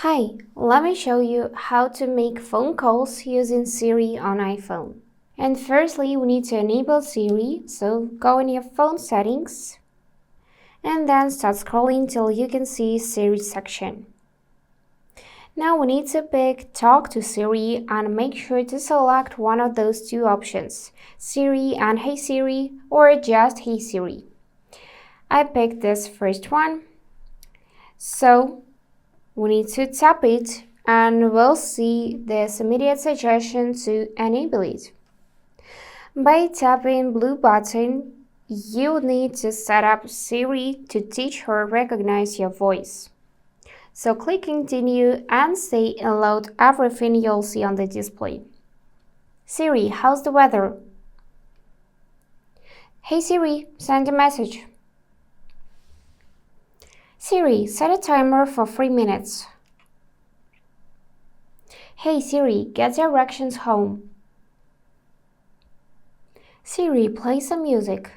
Hi, let me show you how to make phone calls using Siri on iPhone. And firstly, we need to enable Siri, so go in your phone settings and then start scrolling till you can see Siri section. Now we need to pick Talk to Siri and make sure to select one of those two options, Siri and Hey Siri or just Hey Siri. I picked this first one, so we need to tap it and we'll see this immediate suggestion to enable it. By tapping blue button, you need to set up Siri to teach her recognize your voice. So click continue and say aloud everything you'll see on the display. Siri, how's the weather? Hey Siri, send a message. Siri, set a timer for 3 minutes. Hey Siri, get directions home. Siri, play some music.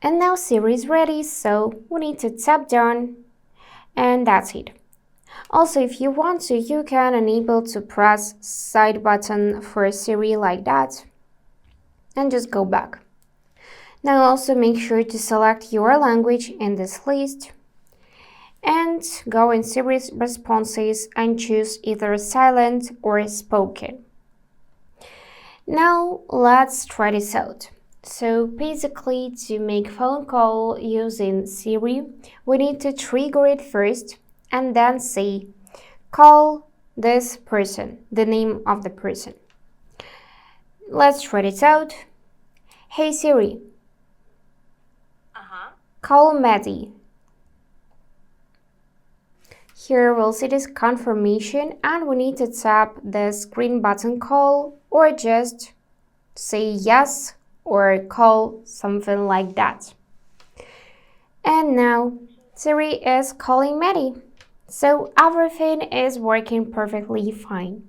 And now Siri is ready, so we need to tap done, and that's it. Also, if you want to, you can enable to press side button for Siri like that, and just go back. Now also make sure to select your language in this list, and go in Siri's responses and choose either silent or spoken. Now let's try this out. So basically, to make phone call using Siri, we need to trigger it first and then say, call this person, the name of the person. Let's try this out. Hey Siri, call Maddie. Here we'll see this confirmation and we need to tap the green button call or just say yes or call something like that. And now Siri is calling Maddie. So everything is working perfectly fine.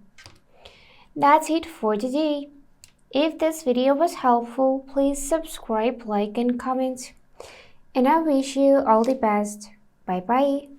That's it for today. If this video was helpful, please subscribe, like and comment. And I wish you all the best. Bye bye.